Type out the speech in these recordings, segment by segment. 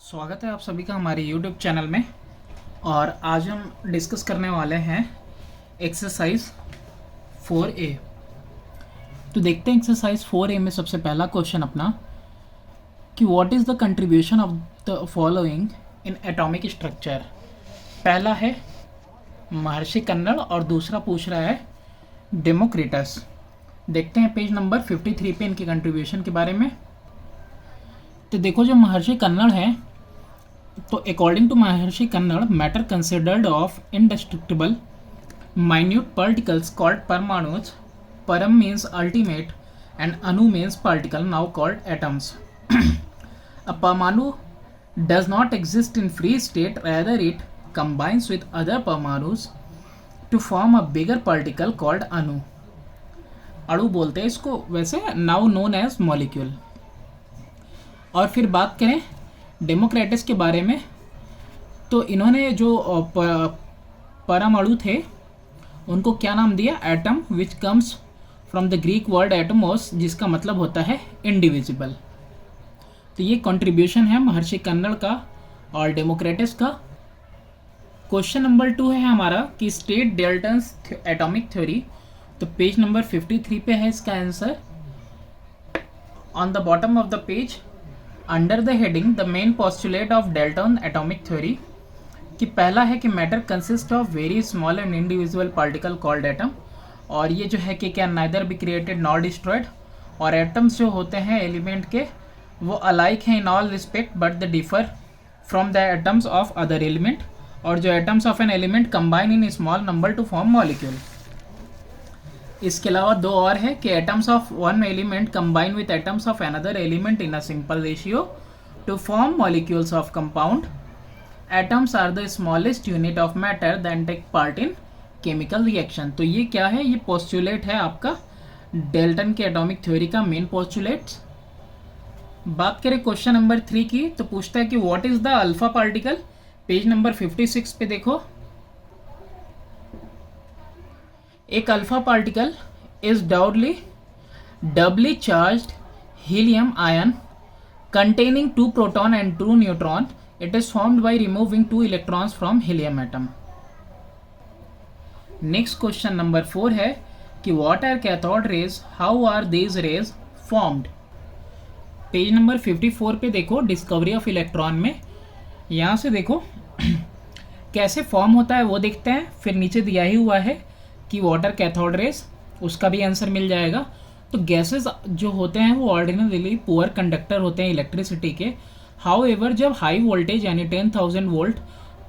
स्वागत है आप सभी का हमारे YouTube चैनल में। और आज हम डिस्कस करने वाले हैं एक्सरसाइज 4A। तो देखते हैं एक्सरसाइज 4A में सबसे पहला क्वेश्चन अपना कि what is the contribution of the following in atomic structure. पहला है महर्षि कन्नड़ और दूसरा पूछ रहा है डेमोक्रिटस। देखते हैं पेज नंबर 53 पे इनके कंट्रीब्यूशन के बारे में। तो देखो जो महर्षि कन्नड़ है, तो according to Maharshi Kannada, matter considered of इंडेस्ट्रक्टिबल minute particles called parmanus. Param means ultimate and anu means particle, now called atoms. A parmanu does not exist in free state, rather it combines with other parmanus to form a bigger particle called anu. अणु बोलते हैं इसको, वैसे now known as molecule. और फिर बात करें Democritus के बारे में, तो इन्होंने जो परमाणु थे उनको क्या नाम दिया? Atom, which comes from the Greek word Atmos, जिसका मतलब होता है इंडिविजिबल। तो ये कंट्रीब्यूशन है महर्षि कन्नड़ का और डेमोक्रेटस का। क्वेश्चन नंबर 2 है हमारा कि स्टेट डेल्टन्स एटॉमिक थ्योरी। तो पेज नंबर 53 पे है इसका answer. On the bottom of the page under the heading the main postulate of Dalton atomic theory, कि पहला है कि matter consist of very small and individual particle called atom. और ये जो है कि क्या neither be created nor destroyed. और एटम्स जो होते हैं एलिमेंट के वो अलाइक हैं in all respect but the differ from the atoms of other element. और जो atoms of an element combine in small number to form molecule. इसके अलावा दो और है कि atoms of one element combine with atoms of another element in a simple ratio to form molecules of compound. Atoms are the smallest unit of matter that take part in chemical reaction. तो ये क्या है? ये postulate है आपका Dalton के atomic theory का main postulates. बात करें क्वेश्चन नंबर 3 की, तो पूछता है कि what is the alpha particle. Page number 56 पे देखो। एक alpha particle is doubly charged helium ion containing 2 proton and 2 neutron. It is formed by removing 2 electrons from helium atom. Next question number 4 है कि what are cathode rays, how are these rays formed. Page number 54 पे देखो discovery of electron में। यहाँ से देखो कैसे form होता है वो देखते हैं। फिर नीचे दिया ही हुआ है कि वाटर कैथोड रेस, उसका भी आंसर मिल जाएगा। तो गैसेस जो होते हैं वो ऑर्डिनरीली पुअर कंडक्टर होते हैं इलेक्ट्रिसिटी के। हाउ एवर जब हाई वोल्टेज यानी 10,000 वोल्ट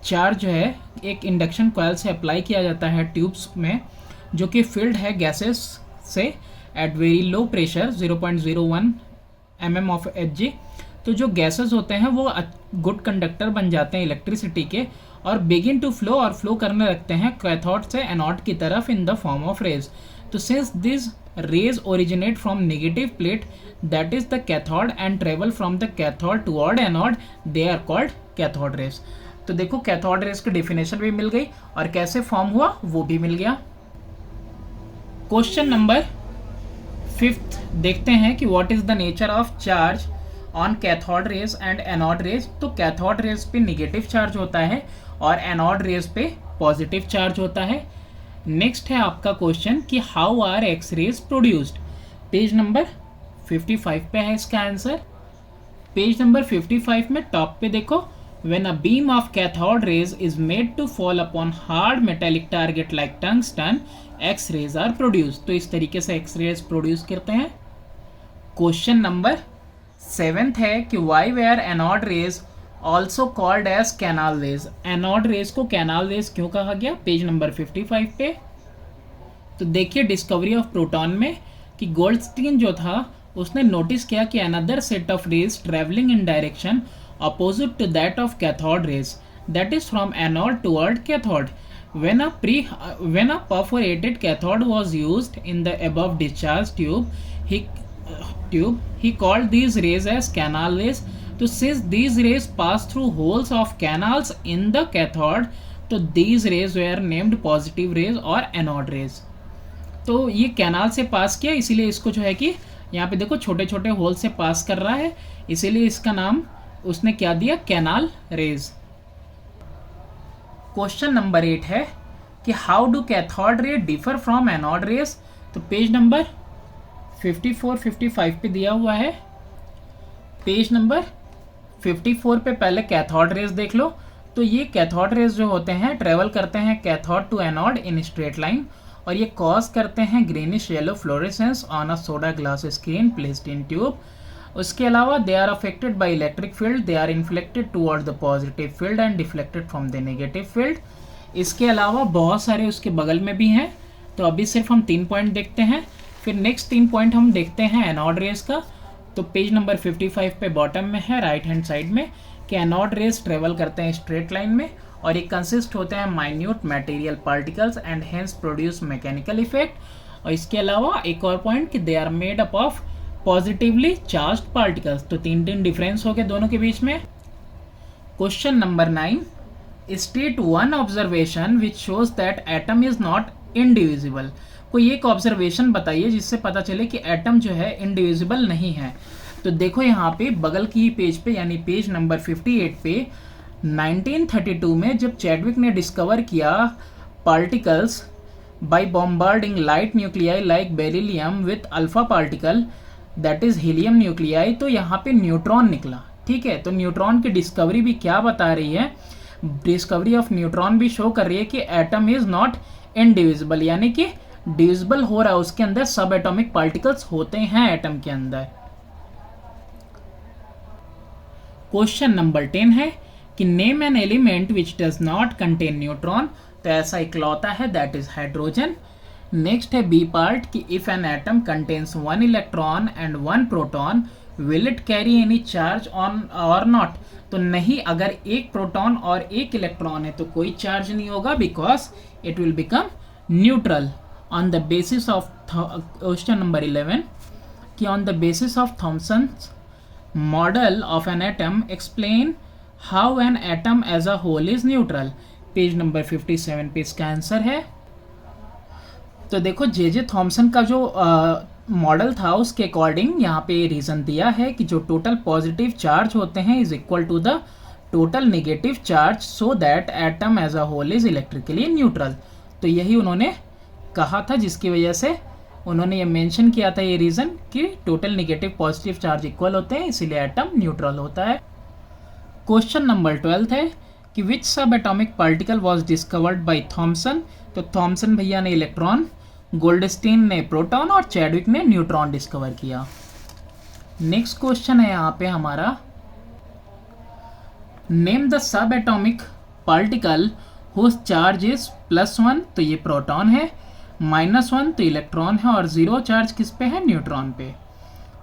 चार्ज जो है एक इंडक्शन कॉइल से अप्लाई किया जाता है ट्यूब्स में, जो कि फिल्ड है गैसेस से at very low pressure 0.01 mm of Hg। तो जो गैसेस होते हैं वो गुड कंडक्टर बन जाते हैं इलेक्ट्रिसिटी के और बिगिन टू फ्लो और फ्लो करने लगते हैं कैथोड से एनोड की तरफ in the form of rays. तो since this rays originate from negative plate that is the cathode and travel from the cathode toward anode, they are called cathode rays. तो देखो cathode rays की definition भी मिल गई और कैसे form हुआ वो भी मिल गया। क्वेश्चन नंबर 5 देखते हैं कि what is the nature of charge on cathode rays and anode rays. तो कैथोड रेज पे निगेटिव चार्ज होता है और एनोड रेज पे पॉजिटिव चार्ज होता है। नेक्स्ट है आपका क्वेश्चन कि how are X rays produced. Page number 55 पे है इसका आंसर। पेज नंबर 55 में टॉप पे देखो, when a beam of cathode rays is made to fall upon hard metallic target like tungsten, X rays are produced. तो इस तरीके से एक्स रेज प्रोड्यूस करते हैं। क्वेश्चन नंबर 7 है कि why were anode rays also called as canal rays. Anode rays को canal rays क्यों कहा गया? पेज नंबर 55 पे। तो देखिए डिस्कवरी ऑफ प्रोटॉन में कि गोल्डस्टीन जो था उसने नोटिस किया कि another set of rays travelling in direction opposite to that of cathode rays, that is from anode toward cathode. When a perforated cathode was used in the above discharge tube, he called these rays as canal rays. So since these rays pass through holes of canals in the cathode, तो these rays were named positive rays और anode rays. तो ये canal से पास किया, इसीलिए इसको जो है कि यहाँ पे देखो छोटे छोटे होल से पास कर रहा है, इसीलिए इसका नाम उसने क्या दिया, कैनाल रेज। क्वेश्चन नंबर 8 है कि how do cathode ray differ from anode rays. तो पेज नंबर 54-55 पे दिया हुआ है। पेज नंबर 54 पे पहले कैथोड रेज देख लो। तो ये कैथोड रेज जो होते हैं ट्रेवल करते हैं cathode to anode in straight line, और ये कॉज करते हैं greenish yellow fluorescence on a soda glass screen placed in tube. उसके अलावा they are affected by electric field, they are inflected toward the positive field and deflected from the negative field. इसके अलावा बहुत सारे उसके बगल में भी हैं। तो अभी सिर्फ हम 3 पॉइंट देखते हैं, फिर नेक्स्ट 3 पॉइंट हम देखते हैं एनोड रेज का। तो पेज नंबर 55 पे बॉटम में है राइट हैंड साइड में कि एनोड रेज ट्रेवल करते हैं स्ट्रेट लाइन में, और ये कंसिस्ट होते हैं minute material particles and hence produce mechanical effect. और इसके अलावा एक और पॉइंट कि they are made up of positively charged particles. तो 3 डिफरेंस हो गए दोनों के बीच में। Question number 9, state one observation which shows that atom is not indivisible. कोई एक ऑब्जर्वेशन बताइए जिससे पता चले कि एटम जो है इंडिविजिबल नहीं है। तो देखो यहाँ पे बगल की पेज पे यानी पेज नंबर 58 पे 1932 में जब चैडविक ने डिस्कवर किया particles by bombarding light nuclei like beryllium with alpha particle that is helium nuclei, तो यहाँ पे न्यूट्रॉन निकला। ठीक है, तो न्यूट्रॉन की डिस्कवरी भी क्या बता रही है, डिस्कवरी ऑफ न्यूट्रॉन भी शो कर रही है कि एटम इज नॉट इंडिविजिबल, यानी कि डिविजिबल हो रहा है, उसके अंदर सब एटॉमिक पार्टिकल्स होते हैं एटम के अंदर। क्वेश्चन नंबर 10 है कि name an element which does not contain neutron. तो ऐसा इकलौता है दैट इज हाइड्रोजन। नेक्स्ट है बी पार्ट कि if an atom contains 1 electron and 1 proton will it carry any charge on और नॉट। तो नहीं, अगर एक प्रोटॉन और एक इलेक्ट्रॉन है तो कोई चार्ज नहीं होगा, because it will become neutral. On the basis of question number 11 कि on the basis of Thomson's model of an atom explain how an atom as a whole is neutral. Page number 57 पे इसका answer है। तो देखो J Thomson का जो model था उसके अकॉर्डिंग यहाँ पे रीजन दिया है कि जो टोटल पॉजिटिव चार्ज होते हैं is equal to the total negative charge, so that atom as a whole is electrically neutral. तो यही उन्होंने कहा था, जिसकी वजह से उन्होंने ये मेंशन किया था ये रीजन कि total negative positive charge equal होते हैं, इसीलिए एटम न्यूट्रल होता है। क्वेश्चन नंबर 12 है कि विच सब atomic particle was discovered by Thomson. तो थॉमसन भैया ने इलेक्ट्रॉन, गोल्डस्टीन ने प्रोटॉन और चैडविक ने न्यूट्रॉन डिस्कवर किया। नेक्स्ट क्वेश्चन है यहाँ पे हमारा, name the sub atomic particle whose charge is +1। तो ये प्रोटॉन है, -1 तो इलेक्ट्रॉन है, और 0 चार्ज किस पे है, न्यूट्रॉन पे।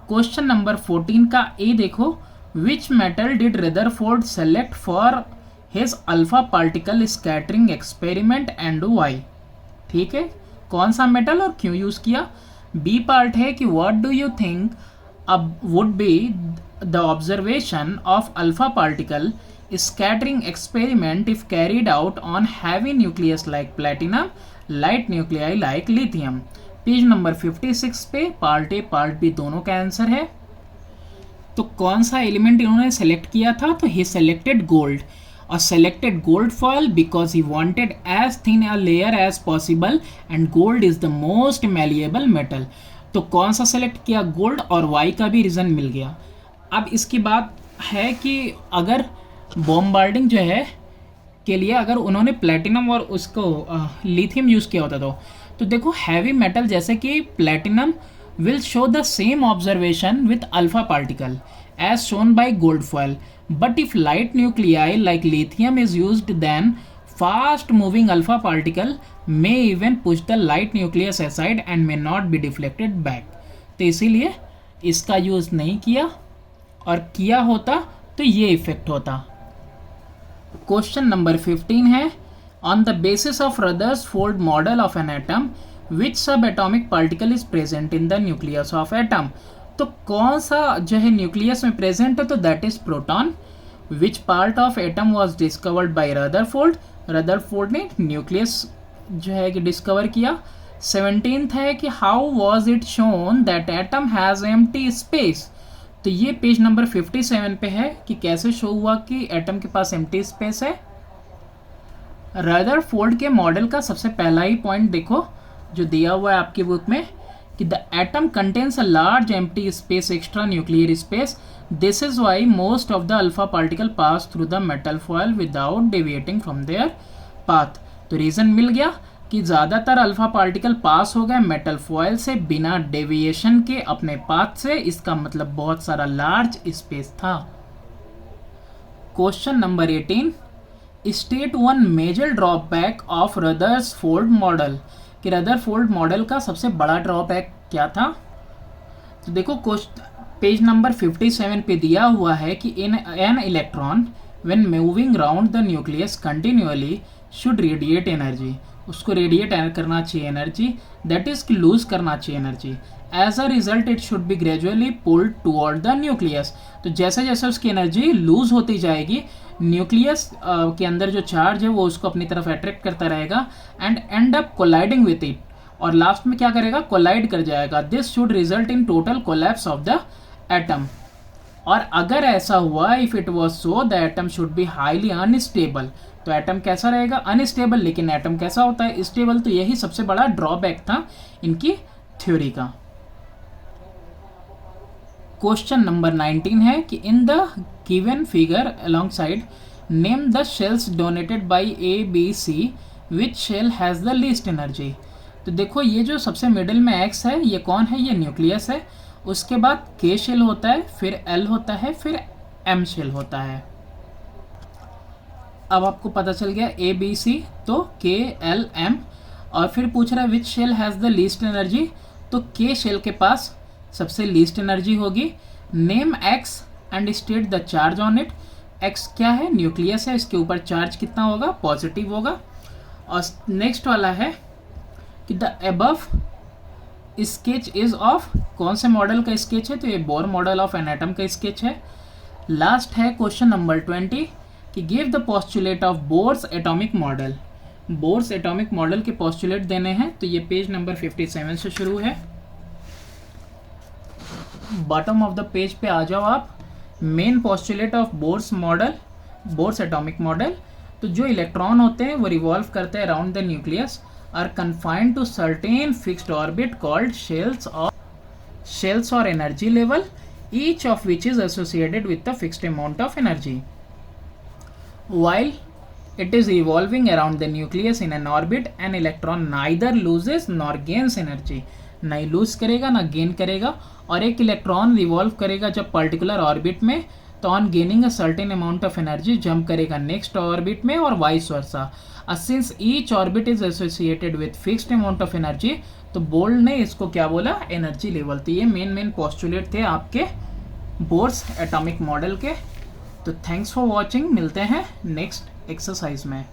क्वेश्चन नंबर 14 का ए देखो, which metal did Rutherford select for his alpha particle scattering experiment and why. ठीक है, कौन सा मेटल और क्यों यूज किया। बी पार्ट है कि व्हाट डू यू थिंक अब would be the observation of alpha particle scattering experiment if carried out on heavy nucleus like platinum, light nuclei like lithium। Page number 56 पे part A part B दोनों का answer है। तो कौन सा element इन्होंने select किया था, तो ही सेलेक्टेड गोल्ड, और selected gold foil because he wanted as thin a layer as possible and gold is the most malleable metal. तो कौन सा सेलेक्ट किया, गोल्ड, और वाई का भी रीजन मिल गया। अब इसकी बात है कि अगर बॉम्बार्डिंग जो है के लिए अगर उन्होंने प्लेटिनम और उसको लिथियम यूज़ किया होता तो देखो हैवी मेटल जैसे कि platinum will show the same observation with alpha particle as shown by gold foil, but if light nuclei like lithium is used then fast moving alpha particle may even push the light nucleus aside and may not be deflected back. तो इसीलिए इसका use नहीं किया, और किया होता तो ये इफेक्ट होता। क्वेश्चन नंबर 15 है, on the basis of Rutherford model of an atom which सब atomic particle is present in the nucleus of atom. तो कौन सा जो है न्यूक्लियस में प्रेजेंट है, तो that is proton. Which part of atom was discovered by Rutherford, Rutherford ने न्यूक्लियस जो है कि डिस्कवर किया। 17th है कि how was it shown that atom has empty space. तो ये पेज नंबर 57 पे है कि कैसे शो हुआ कि एटम के पास एम्प्टी स्पेस है। रदरफोर्ड के मॉडल का सबसे पहला ही पॉइंट देखो जो दिया हुआ है आपकी बुक में कि the atom contains a large empty space extra nuclear space, this is why most of the alpha particle pass through the metal foil without deviating from there path. तो रीजन मिल गया कि ज़्यादातर अल्फा पार्टिकल पास हो गए metal foil से बिना deviation के अपने पाथ से, इसका मतलब बहुत सारा लार्ज स्पेस था। Question number 18, state one major drawback of Rutherford model, कि रदरफोर्ड मॉडल का सबसे बड़ा ड्रॉबैक क्या था। तो देखो पेज नंबर 57 पे दिया हुआ है कि in an electron when moving round the nucleus continuously should radiate energy, उसको रेडिएट करना चाहिए एनर्जी, दैट इज कि लूज करना चाहिए energy. As a result it should be gradually pulled toward the nucleus, तो जैसे जैसे उसकी एनर्जी लूज होती जाएगी न्यूक्लियस के अंदर जो चार्ज है वो उसको अपनी तरफ अट्रैक्ट करता रहेगा and and up colliding with it, और लास्ट में क्या करेगा, कोलाइड कर जाएगा। This should result in total collapse of the atom, और अगर ऐसा हुआ if it was so the atom should be highly unstable, तो एटम कैसा रहेगा, अनस्टेबल। लेकिन एटम कैसा होता है, स्टेबल। तो यही सबसे बड़ा ड्रॉबैक था इनकी थ्योरी का। क्वेश्चन नंबर 19 है कि in the given figure alongside name the shells donated by A B C, which shell has the least energy. तो देखो ये जो सबसे मिडिल में एक्स है ये कौन है, ये न्यूक्लियस है। उसके बाद के शेल होता है, फिर एल होता है, फिर एम शेल होता है। अब आपको पता चल गया ए बी सी, तो के एल एम, और फिर पूछ रहा है विच shell has the least energy, तो के शेल के पास सबसे लीस्ट एनर्जी होगी। Name x and state the charge on it, x क्या है, न्यूक्लियस है, इसके ऊपर चार्ज कितना होगा, पॉजिटिव होगा। और नेक्स्ट वाला है कि the above sketch is of, कौन से मॉडल का स्केच है, तो ये Bohr model of an atom का स्केच है। लास्ट है क्वेश्चन नंबर 20 कि give the postulate of bourse atomic model, Bohr's atomic model के पोस्टुलेट देने हैं। तो ये पेज नंबर 57 से शुरू है। बॉटम ऑफ द पेज पे आ जाओ आप। Main postulate of Bohr's model, Bohr's atomic model, तो जो इलेक्ट्रॉन होते हैं वो रिवॉल्व करते हैं around the nucleus, are confined to certain fixed orbit called shells और energy level, each of which is associated with a fixed amount of energy. While it is revolving around the nucleus in an orbit, an electron neither loses nor gains energy. नहीं loose करेगा ना gain करेगा, और एक electron revolve करेगा जब particular orbit में, तो on gaining a certain amount of energy jump करेगा नेक्स्ट ऑर्बिट में, और vice versa. Since each orbit is associated with fixed amount of energy, तो बोल्ड ने इसको क्या बोला, एनर्जी लेवल। तो ये मेन पोस्टुलेट थे आपके बोर्स एटॉमिक मॉडल के। तो थैंक्स फॉर वॉचिंग, मिलते हैं नेक्स्ट एक्सरसाइज में।